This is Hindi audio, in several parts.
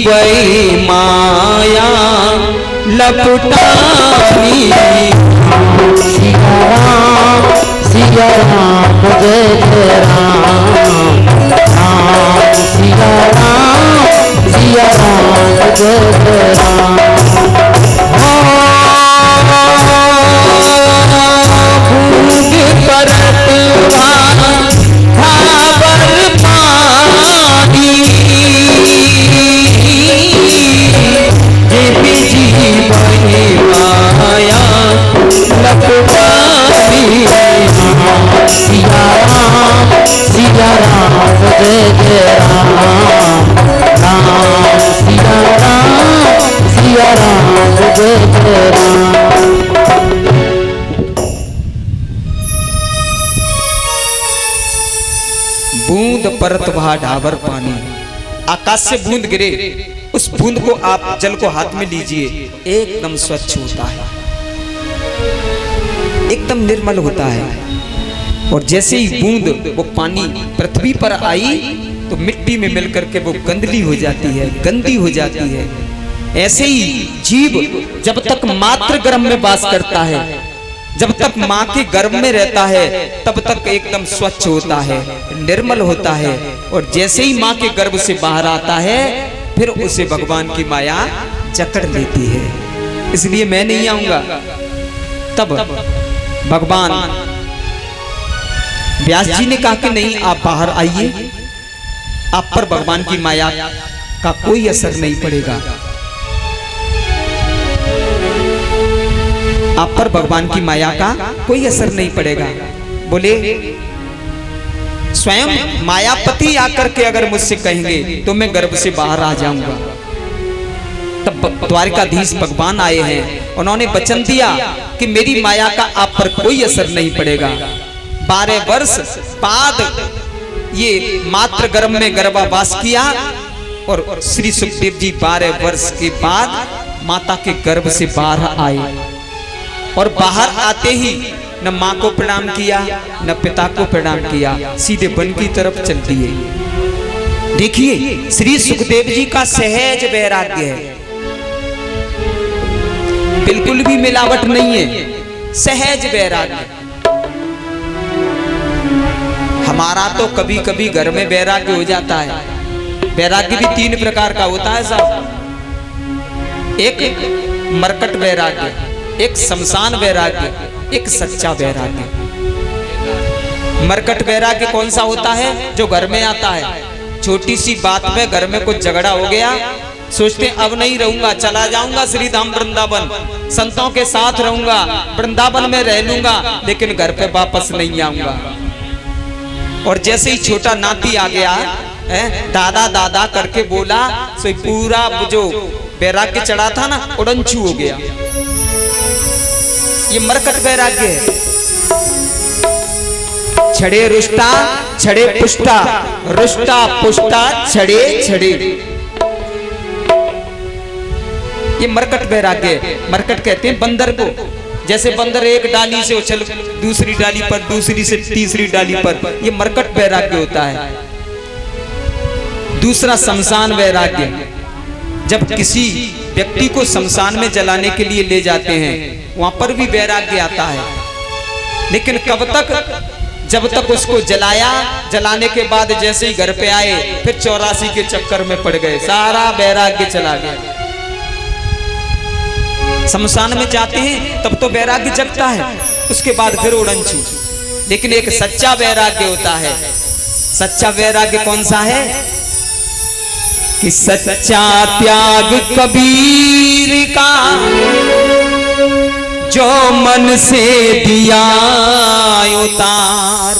वही माया लपटानी। सिया राम जय जय राम, राम सिया राम जय जय राम। सिया राम जय जय राम, राम सिया राम जय जय राम। बूंद परत वहा ढाबर पानी, आकाश से बूंद गिरे, उस बूंद को आप जल को हाथ में लीजिए, एकदम स्वच्छ होता है, एकदम निर्मल होता है। और जैसे ही बूंद वो पानी पृथ्वी पर आई तो मिट्टी में मिलकर के वो गंदली हो जाती है, गंदी हो जाती है। ऐसे ही जीव जब तक मातृ गर्भ में वास करता है, जब तक माँ के गर्भ में रहता है, तब तक एकदम स्वच्छ होता है, निर्मल होता है। और जैसे ही माँ के गर्भ से बाहर आता है, फिर उसे भगवान की माया जकड़ लेती है। इसलिए मैं नहीं आऊंगा। तब भगवान व्यास जी ने कहा कि नहीं, आप बाहर आइए, आप पर भगवान की माया का कोई असर नहीं पड़ेगा, आप पर भगवान की माया का कोई असर नहीं पड़ेगा। बोले स्वयं मायापति आकर के अगर मुझसे कहेंगे तो मैं गर्भ से बाहर आ जाऊंगा। तब द्वारिकाधीश भगवान आए हैं, उन्होंने वचन दिया कि मेरी माया का आप पर कोई असर नहीं पड़ेगा। 12 वर्ष बाद ये मातृ गर्भ में गर्भावास किया और श्री सुखदेव जी 12 वर्ष के बाद माता के गर्भ से बाहर आए। और बाहर आते ही न माँ को प्रणाम किया, न पिता को प्रणाम किया, सीधे वन की तरफ चल दिए। देखिए श्री सुखदेव जी का सहज वैराग्य है, बिल्कुल भी मिलावट नहीं है, सहज वैराग्य। हमारा तो कभी कभी घर में वैराग्य हो जाता है। वैराग्य भी 3 प्रकार का होता है साहब। एक मरकट वैराग्य, एक शमशान वैराग्य, एक सच्चा वैराग्य। मरकट वैराग्य कौन सा होता है? जो घर में आता है, छोटी सी बात में घर में कुछ झगड़ा हो गया, सोचते अब नहीं रहूंगा, चला जाऊंगा श्री धाम वृंदावन, संतों के साथ रहूंगा, वृंदावन में रह लूंगा, लेकिन घर पे वापस नहीं आऊंगा। और जैसे ही छोटा नाती आ गया, दादा दादा करके बोला, सो पूरा जो वैराग्य चढ़ा था ना, उड़नछू हो गया। ये मरकट वैराग्य है। छड़े रुष्टा, छड़े पुष्टा, रुष्टा पुष्टा, छड़े छड़े, ये मरकट वैराग्य है। मरकट कहते हैं बंदर को। जैसे बंदर एक डाली से उछल दूसरी डाली पर, दूसरी से तीसरी डाली पर, ये मरकट वैराग्य होता है। दूसरा शमशान वैराग्य, जब किसी व्यक्ति को शमशान में जलाने के लिए ले जाते हैं, वहां पर भी वैराग्य आता है, लेकिन कब तक? जब तक उसको जलाया, जलाने के बाद जैसे ही घर पे आए, फिर 84 के चक्कर में पड़ गए, सारा वैराग्य चला गया। शमशान में जाते हैं तब तो वैराग्य जगता है, उसके बाद फिर उड़नछू। लेकिन एक सच्चा वैराग्य होता है। सच्चा वैराग्य कौन सा है? कि सच्चा त्याग कबीर का जो मन से दिया उतार।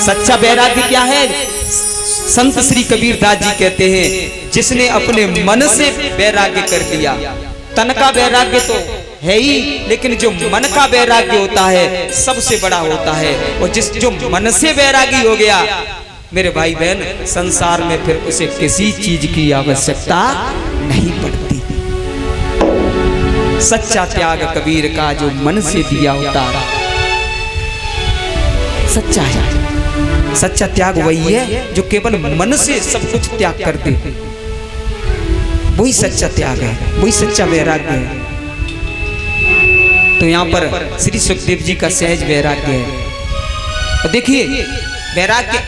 सच्चा वैराग्य क्या है? संत श्री कबीर दास जी कहते हैं, जिसने अपने मन से वैराग्य कर दिया। तन का वैराग्य तो है ही, लेकिन जो मन का वैराग्य होता है सबसे बड़ा होता है। और जो मन से वैरागी हो गया, मेरे भाई बहन, संसार में फिर उसे किसी चीज की आवश्यकता नहीं पड़ती। सच्चा त्याग कबीर का जो मन से दिया उतार, सच्चा है। सच्चा त्याग वही है जो केवल मन से सब कुछ त्याग कर दे। वही सच्चा त्याग है, वही सच्चा वैराग्य है। तो यहाँ पर श्री सुखदेव जी का सहज वैराग्य है। और देखिए वैराग्य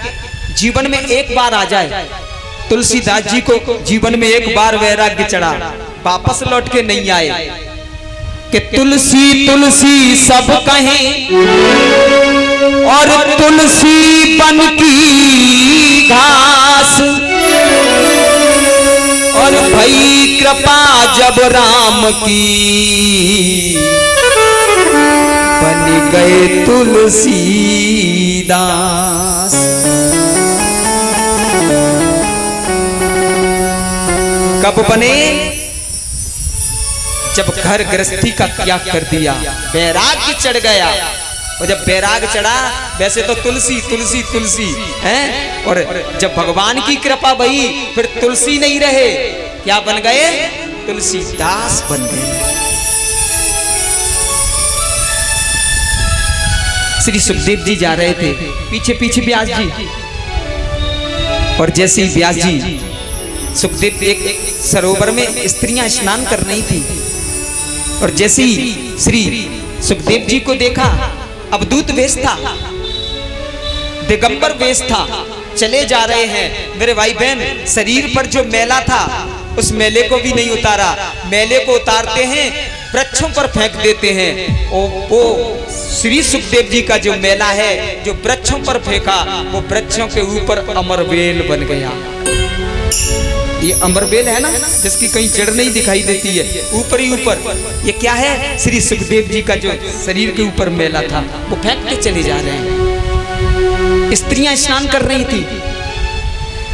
जीवन में एक बार आ जाए, तुलसीदास जी को जीवन में एक बार वैराग्य चढ़ा, वापस लौट के नहीं आए कि तुलसी तुलसी सब कहें और तुलसी बन की घास, और भई कृपा जब राम की बन गए तुलसीदास। कब बने? जब घर गृहस्थी का त्याग कर दिया, वैराग्य चढ़ गया। और जब वैराग चढ़ा, वैसे तो तुलसी तुलसी तुलसी हैं, और जब भगवान की कृपा भई फिर तुलसी नहीं रहे, क्या बन गए? तुलसीदास बन गए। श्री सुखदेव जी जा रहे थे, पीछे पीछे व्यास जी, और जैसे ही व्यास जी सुखदेव एक सरोवर में स्त्रियां स्नान कर रही थी, और जैसे ही श्री सुखदेव जी को देखा, अवधूत वेश था, दिगंबर वेश था, चले जा रहे हैं। मेरे भाई बहन, शरीर पर जो मैला था उस मेले को भी नहीं उतारा, मेले को उतारते हैं वृक्षों पर फेंक देते हैं। वो श्री सुखदेव जी का जो मेला है जो वृक्षों पर फेंका, वो वृक्षों के ऊपर अमरबेल बन गया। ये अमरबेल है ना, जिसकी कहीं जड़ नहीं दिखाई देती है, ऊपर ही ऊपर। ये क्या है? श्री सुखदेव जी का जो शरीर के ऊपर मेला था वो फेंक के चले जा रहे हैं। स्त्रियां स्नान कर रही थी,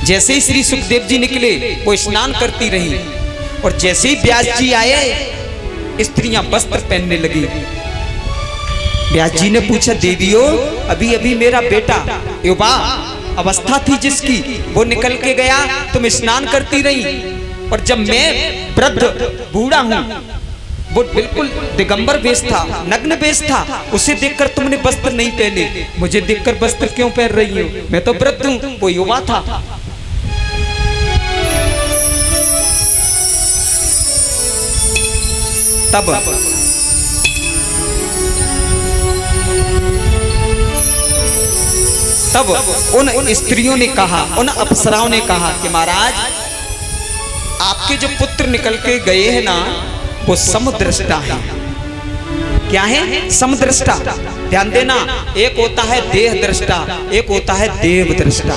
जैसे ही श्री सुखदेव जी निकले वो स्नान करती रही, और जैसे ही व्यास जी आए स्त्रियां वस्त्र पहनने लगी। व्यास जी ने पूछा, देवियों अभी अभी मेरा बेटा युवा अवस्था थी जिसकी, वो निकल के गया, तुम स्नान करती रही, और जब मैं वृद्ध बूढ़ा हूं, वो बिल्कुल दिगंबर वेश था, नग्न वेश था, उसे देखकर तुमने वस्त्र नहीं पहने, मुझे देखकर वस्त्र क्यों पहन रही हो? मैं तो वृद्ध हूं, वो युवा था। तब उन स्त्रियों ने कहा, उन अप्सराओं ने कहा कि महाराज आपके जो पुत्र निकल के गए हैं ना, वो समदृष्टा है। क्या है? समदृष्टा। ध्यान देना, एक होता है देह दृष्टा, एक होता है देव दृष्टा।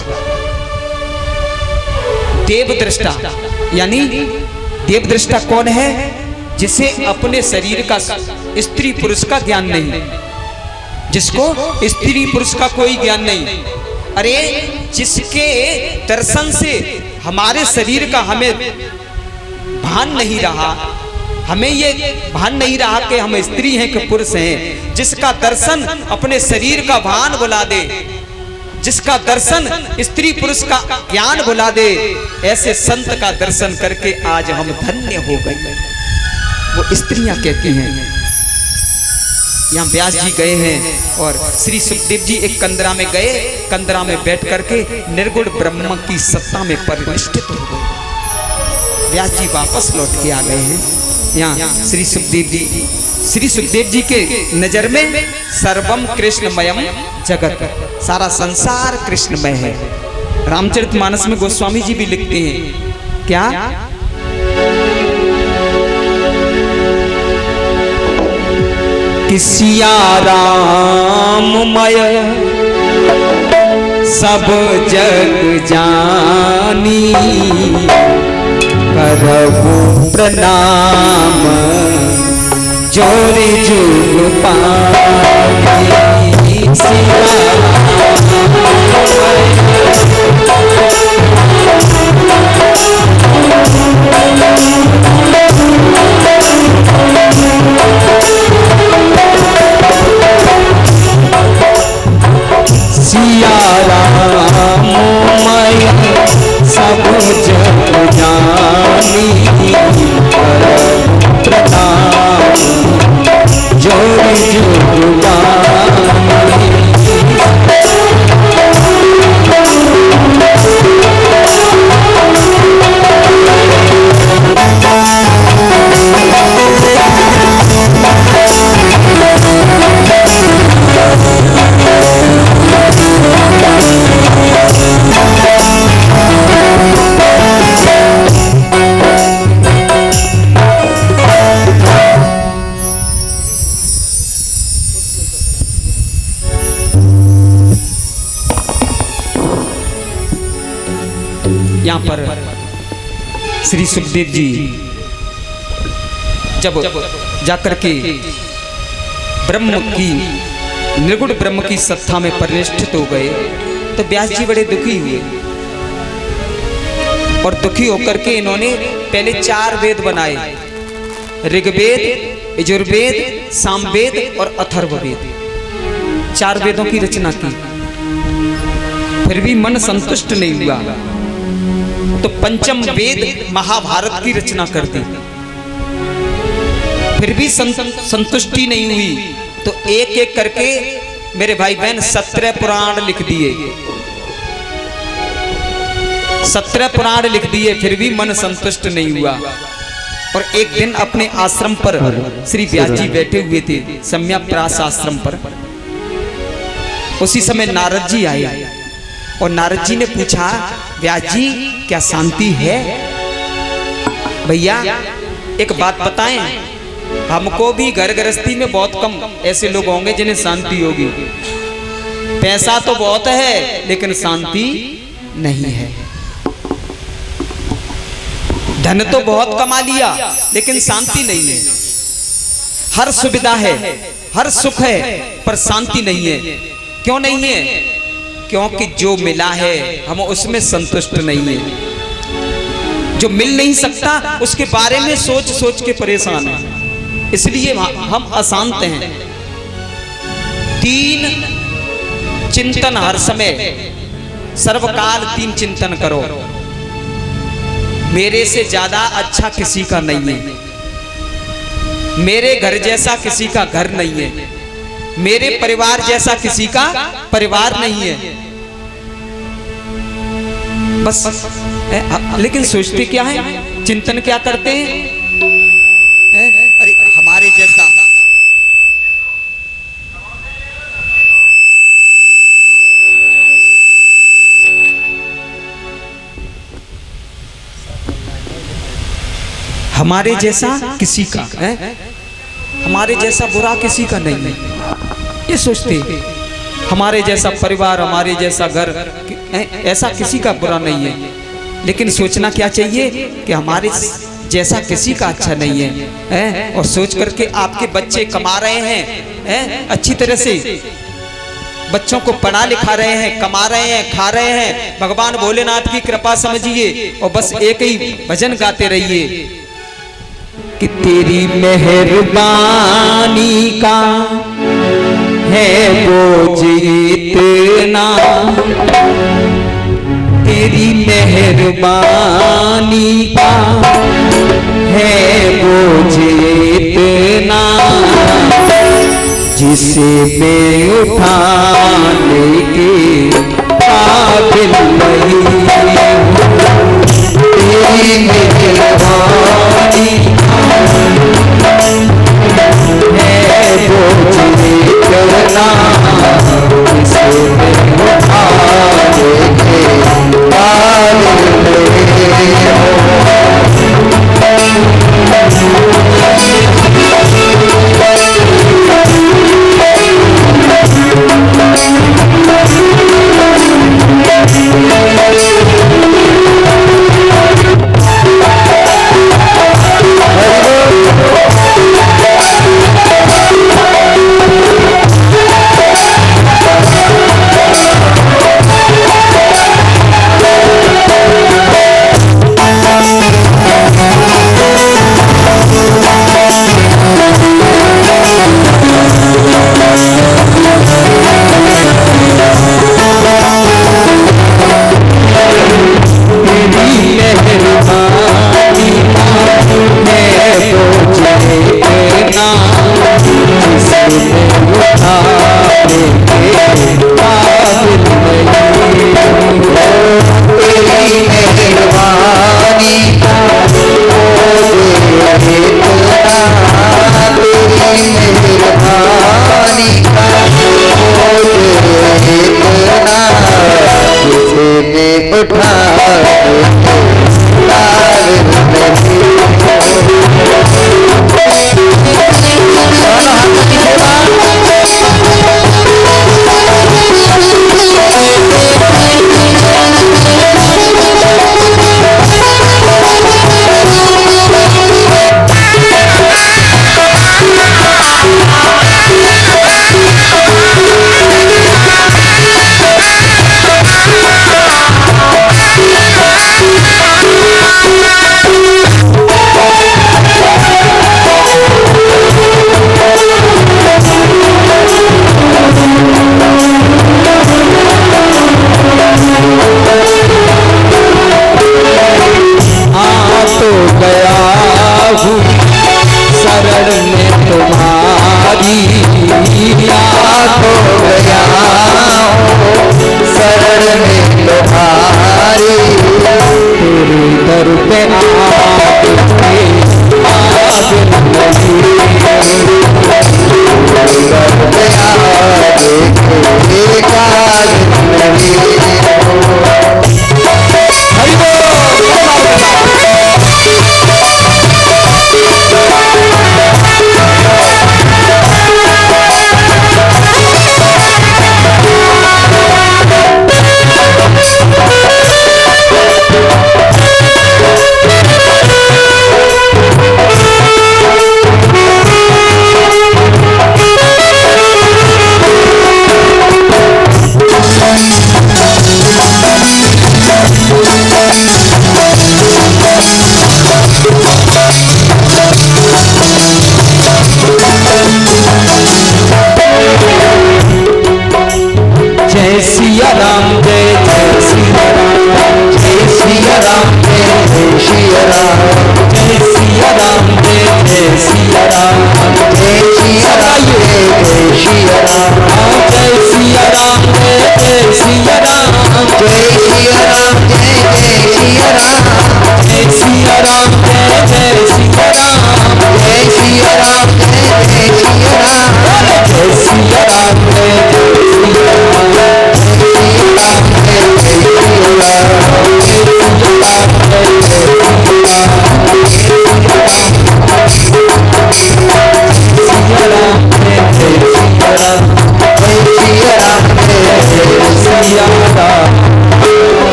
देव दृष्टा यानी देव दृष्टा कौन है? जिसे अपने शरीर का स्त्री पुरुष का ज्ञान नहीं, जिसको स्त्री पुरुष का कोई ज्ञान नहीं। अरे जिसके दर्शन से हमारे शरीर का हमें भान नहीं रहा, हमें ये भान नहीं रहा कि हम स्त्री हैं कि पुरुष हैं, जिसका दर्शन अपने शरीर का भान बुला दे, जिसका दर्शन स्त्री पुरुष का ज्ञान बुला दे, ऐसे संत का दर्शन करके आज हम धन्य हो गए। वो स्त्रियां कहती हैं। यहाँ व्यास जी गए हैं और श्री सुखदेव जी एक कंदरा में गए, कंदरा में बैठ करके निर्गुण ब्रह्म की सत्ता में परिनिष्ठित हो गए। व्यास जी वापस लौट के आ गए हैं। यहाँ श्री सुखदेव जी के नजर में सर्वम कृष्णमयम जगत, सारा संसार कृष्णमय है। रामचरितमानस में गोस्वामी जी भी लिखते हैं क्या? किसिया राममय सब जग जानी, करहु प्रणाम जोरि जुग पाई। सिया राममय सब जग जानी, करहु प्रणाम जोरि जुग पाई। यहाँ पर श्री सुखदेव जी जब जाकर के ब्रह्म की निर्गुण ब्रह्म की सत्ता में परिनिष्ठित हो गए तो व्यास जी बड़े दुखी हुए और दुखी होकर के इन्होंने पहले 4 वेद बनाए, ऋग्वेद, यजुर्वेद, सामवेद और अथर्ववेद। 4 वेदों की रचना की, फिर भी मन संतुष्ट नहीं हुआ तो पंचम वेद महाभारत की रचना कर दी, फिर भी संतुष्टि नहीं हुई तो एक एक करके मेरे भाई बहन 17 पुराण लिख दिए, 17 पुराण लिख दिए, फिर भी मन संतुष्ट नहीं हुआ। और एक दिन अपने आश्रम पर श्री व्यास जी बैठे हुए थे, सम्यक्प्रास आश्रम पर। उसी समय नारद जी आए और नारद जी ने पूछा, व्यास जी क्या शांति है? भैया एक बात बताएं, हमको भी घर गृहस्थी में बहुत कम ऐसे लोग होंगे जिन्हें शांति होगी। पैसा तो बहुत है लेकिन शांति नहीं है, धन तो बहुत कमा लिया लेकिन शांति नहीं है, हर सुविधा है, हर सुख है पर शांति नहीं है। क्यों नहीं है? क्योंकि जो मिला है हम उसमें संतुष्ट नहीं है, जो मिल नहीं सकता उसके बारे में सोच सोच के परेशान है, इसलिए हम अशांत हैं। 3 चिंतन हर समय, सर्वकाल 3 चिंतन करो। मेरे से ज्यादा अच्छा किसी का नहीं है, मेरे घर जैसा किसी का घर नहीं है, मेरे परिवार जैसा किसी का परिवार नहीं है। बस लेकिन सोचते क्या है, चिंतन क्या करते हैं? अरे हमारे जैसा, हमारे जैसा किसी का है, हमारे जैसा बुरा किसी का नहीं है, ये सोचते हैं। हमारे जैसा परिवार, हमारे जैसा घर, ऐसा किसी का बुरा नहीं है। लेकिन सोचना क्या चाहिए कि हमारे जैसा किसी का अच्छा नहीं है, और सोच करके आपके बच्चे कमा रहे हैं, अच्छी तरह से बच्चों को पढ़ा लिखा रहे हैं, कमा रहे हैं, खा रहे हैं, भगवान भोलेनाथ की कृपा समझिए और बस एक ही भजन गाते रहिए कि तेरी मेहरबानी का है बोझ इतना, तेरी मेहरबानी का है बोझ इतना, जिसे मैं उठाने के काबिल नहीं हूँ। तेरी मेहरबानी है बोझ इतना, जिसे मैं उठाने के काबिल नहीं हूँ।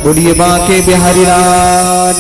बोलिए बांके बिहारी लाल